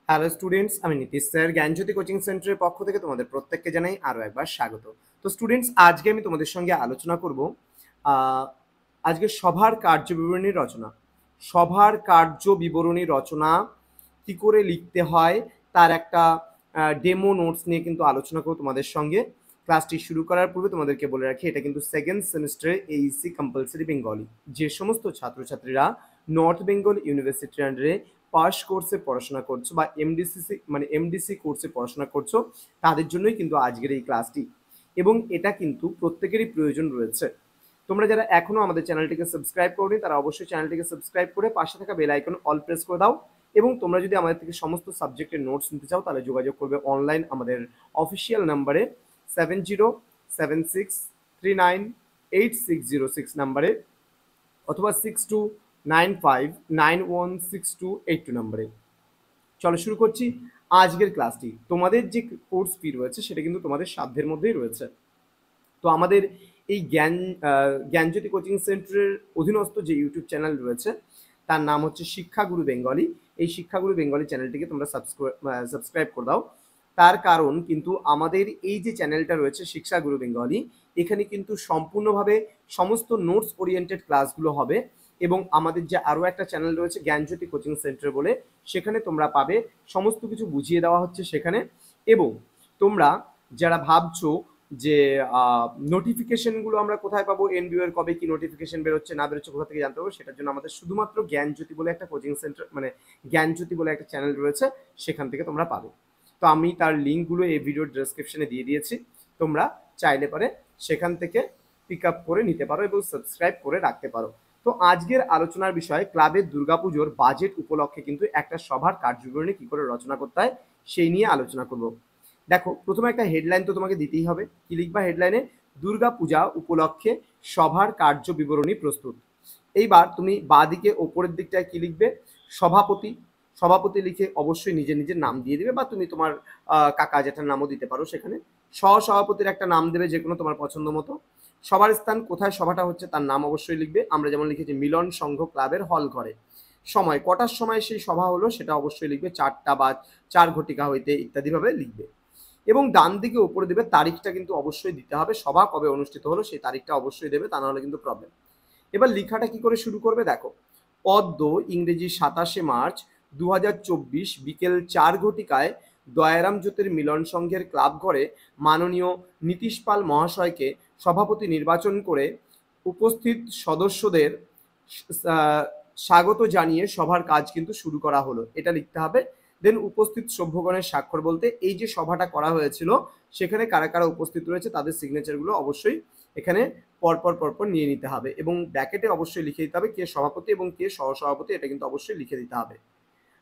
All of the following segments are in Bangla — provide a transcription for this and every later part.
হ্যালো স্টুডেন্টস, আমি নীতিশ স্যার জ্ঞানজ্যোতি কোচিং সেন্টারের পক্ষ থেকে তোমাদের প্রত্যেককে জানাই আরও একবার স্বাগত। তো স্টুডেন্টস, আজকে আমি তোমাদের সঙ্গে আলোচনা করব আজকে সভার কার্যবিবরণী রচনা। সভার কার্য বিবরণী রচনা কি করে লিখতে হয় তার একটা ডেমো নোটস নিয়ে কিন্তু আলোচনা করব তোমাদের সঙ্গে। ক্লাসটি শুরু করার পূর্বে তোমাদেরকে বলে রাখি, এটা কিন্তু সেকেন্ড সেমিস্টারে এইসি কম্পালসারি বেঙ্গলি। যে সমস্ত ছাত্রছাত্রীরা নর্থ বেঙ্গল ইউনিভার্সিটির আন্ডারে পাস কোর্সে পড়াশোনা করছো বা এমডিসি কোর্সে পড়াশোনা করছো, তাদের জন্যই কিন্তু আজকের এই ক্লাসটি, এবং এটা কিন্তু প্রত্যেকেরই প্রয়োজন রয়েছে। তোমরা যারা এখনো আমাদের চ্যানেলটিকে সাবস্ক্রাইব করোনি তারা অবশ্যই চ্যানেলটিকে সাবস্ক্রাইব করে পাশে থাকা বেল আইকন অল প্রেস করে দাও। এবং তোমরা যদি আমাদের থেকে সমস্ত সাবজেক্টের নোটস নিতে চাও তাহলে যোগাযোগ করবে অনলাইন আমাদের অফিসিয়াল নাম্বারে 7076398606 নাম্বারে, অথবা 6295916282 নাম্বারে। চলো শুরু করছি আজকের ক্লাসটি। তোমাদের যে কোর্স ফি রয়েছে সেটা কিন্তু তোমাদের সাধ্যের মধ্যেই রয়েছে। তো আমাদের এই জ্ঞানজ্যোতি কোচিং সেন্টারের অধীনস্থ যে ইউটিউব চ্যানেল রয়েছে তার নাম হচ্ছে শিক্ষাগুরু বেঙ্গলি। এই শিক্ষাগুরু বেঙ্গলি চ্যানেলটিকে তোমরা সাবস্ক্রাইব করে দাও। তার কারণ কিন্তু আমাদের এই যে চ্যানেলটা রয়েছে শিক্ষাগুরু বেঙ্গলি, এখানে কিন্তু সম্পূর্ণভাবে সমস্ত নোটস ওরিয়েন্টেড ক্লাসগুলো হবে। এবং আমাদের যে আরও একটা চ্যানেল রয়েছে জ্ঞানজ্যোতি কোচিং সেন্টার বলে, সেখানে তোমরা পাবে সমস্ত কিছু বুঝিয়ে দেওয়া হচ্ছে সেখানে। এবং তোমরা যারা ভাবছো যে নোটিফিকেশনগুলো আমরা কোথায় পাবো, এনবিও এর কবে কি নোটিফিকেশন বেরোচ্ছে না বেরোচ্ছে কোথা থেকে জানতে পারবো, সেটার জন্য আমাদের শুধুমাত্র জ্ঞানজ্যোতি বলে একটা কোচিং সেন্টার, মানে জ্ঞানজ্যোতি বলে একটা চ্যানেল রয়েছে, সেখান থেকে তোমরা পাবে। তো আমি তার লিঙ্কগুলো এই ভিডিওর ডেসক্রিপশনে দিয়ে দিয়েছি, তোমরা চাইলে পারে সেখান থেকে পিক আপ করে নিতে পারো এবং সাবস্ক্রাইব করে রাখতে পারো। তো আজকের আলোচনার বিষয় ক্লাবের দুর্গাপুজোর বাজেট উপলক্ষে কিন্তু একটা সভার কার্যবিবরণী কি করে রচনা করতে হয় সেই নিয়ে আলোচনা করব। দেখো, প্রথমে একটা হেডলাইন তো তোমাকে দিতেই হবে। কি লিখবা হেডলাইনে? দুর্গাপূজা উপলক্ষে সভার কার্য বিবরণী প্রস্তুত। এইবার তুমি বাঁদিকে ওপরের দিকটায় কি লিখবে? সভাপতি। সভাপতি লিখে অবশ্যই নিজের নিজের নাম দিয়ে দিবে, বা তুমি তোমার কাকা জেঠার নামও দিতে পারো সেখানে। সহসভাপতির একটা নাম দেবে যে কোনো তোমার পছন্দ মতো। সভার স্থান, কোথায় সভাটা হচ্ছে তার নাম অবশ্যই লিখবে। আমরা যেমন লিখেছি মিলন সংঘ ক্লাবের হল ঘরে। সময়, কটার সময় সেই সভা হলো সেটা অবশ্যই লিখবে, 4টা বা 4 ঘটিকা হইতে ইত্যাদিভাবে লিখবে। এবং ডান দিকে উপরে দেবে তারিখটা কিন্তু অবশ্যই দিতে হবে, সভা কবে অনুষ্ঠিত হলো সেই তারিখটা অবশ্যই দেবে, তা নাহলে কিন্তু প্রবলেম। এবার লেখাটা কি করে শুরু করবে দেখো। পদ্ম ইংরেজি 27শে মার্চ 2024 বিকেল 4 ঘটিকায় দয়ারাম জ্যোতির মিলন সংঘের ক্লাব ঘরে মাননীয় নীতিশ পাল মহাশয়কে সভাপতি নির্বাচন করে উপস্থিত সদস্যদের স্বাগত জানিয়ে সভার কাজ কিন্তু শুরু করা হলো, এটা লিখতে হবে। দেন উপস্থিত সভ্যগণের স্বাক্ষর বলতে এই যে সভাটা করা হয়েছিল সেখানে কারা কারা উপস্থিত রয়েছে তাদের সিগনেচারগুলো অবশ্যই এখানে পরপর নিয়ে নিতে হবে, এবং ব্র্যাকেটে অবশ্যই লিখে দিতে হবে কে সভাপতি এবং কে সহসভাপতি, এটা কিন্তু অবশ্যই লিখে দিতে হবে।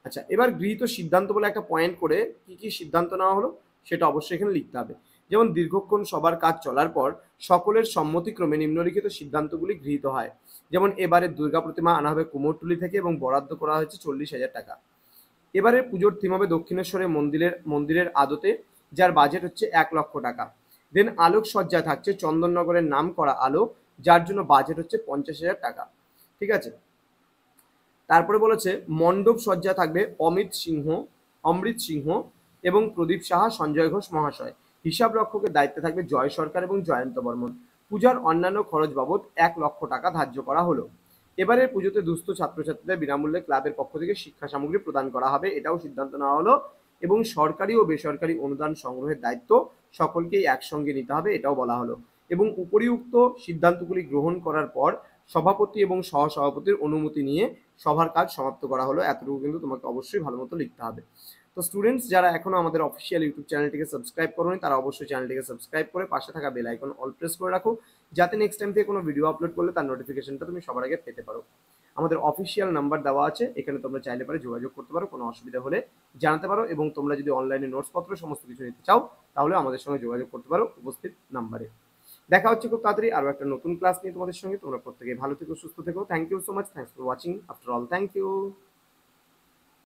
আচ্ছা, এবার গৃহীত সিদ্ধান্ত বলে একটা পয়েন্ট করে কি কি সিদ্ধান্ত নেওয়া হলো সেটা অবশ্যই এখানে লিখতে হবে। যেমন দীর্ঘক্ষণ সবার কাজ চলার পর সকলের সম্মতিক্রমে নিম্নলিখিত সিদ্ধান্তগুলি গৃহীত হয়। যেমন এবারে দুর্গা প্রতিমা আনা হবে কুমোরটুলি থেকে এবং বরাদ্দ করা হয়েছে 40,000 টাকা। এবারে পুজোর থিম হবে দক্ষিণেশ্বরের মন্দিরের আদতে, যার বাজেট হচ্ছে 1 লক্ষ টাকা। দেন আলোকসজ্জা থাকছে চন্দননগরের নাম করা আলো, যার জন্য বাজেট হচ্ছে 50,000 টাকা। ঠিক আছে। তারপরে বলেছে মণ্ডপ সজ্জা থাকবে অমৃত সিংহ এবং প্রদীপ সাহা, সঞ্জয় ঘোষ মহাশয়। হিসাব রক্ষকের দায়িত্বে থাকবে জয় সরকার এবং জয়ন্ত বর্মন। পূজার অন্যান্য খরচ বাবদ 1 লক্ষ টাকা ধার্য করা হলো। এবারের পুজোতে দুস্থ ছাত্রছাত্রীদের বিনামূল্যে ক্লাবের পক্ষ থেকে শিক্ষা সামগ্রী প্রদান করা হবে, এটাও সিদ্ধান্ত নেওয়া হলো। এবং সরকারি ও বেসরকারি অনুদান সংগ্রহের দায়িত্ব সকলকেই একসঙ্গে নিতে হবে, এটাও বলা হলো। এবং উপরিউক্ত সিদ্ধান্তগুলি গ্রহণ করার পর সভাপতি এবং সহসভাপতির অনুমতি নিয়ে সভার কাজ সমাপ্ত করা হলো। এতটুকু কিন্তু তোমাকে অবশ্যই ভালো মতো লিখতে হবে। তো স্টুডেন্টস, যারা এখনো আমাদের অফিসিয়াল ইউটিউব চ্যানেলটিকে সাবস্ক্রাইব করোনি তারা অবশ্যই চ্যানেলটিকে সাবস্ক্রাইব করে পাশে থাকা বেল আইকন অল প্রেস করে রাখো, যাতে নেক্সট টাইম থেকে কোনো ভিডিও আপলোড করলে তার নোটিফিকেশনটা তুমি সবার আগে পেতে পারো। আমাদের অফিসিয়াল নাম্বার দেওয়া আছে, এখানে তোমরা চাইলে পারে যোগাযোগ করতে পারো, কোনো অসুবিধা হলে জানাতে পারো। এবং তোমরা যদি অনলাইনে নোটসপত্র সমস্ত কিছু নিতে চাও তাহলে আমাদের সঙ্গে যোগাযোগ করতে পারো উপস্থিত নাম্বারে। দেখা হচ্ছে খুব তাড়াতাড়ি আরও একটা নতুন ক্লাস নিয়ে তোমাদের সঙ্গে। তোমরা প্রত্যেকে ভালো থেকো, সুস্থ থেকো। Thank you so much, thanks for watching after all, thank you.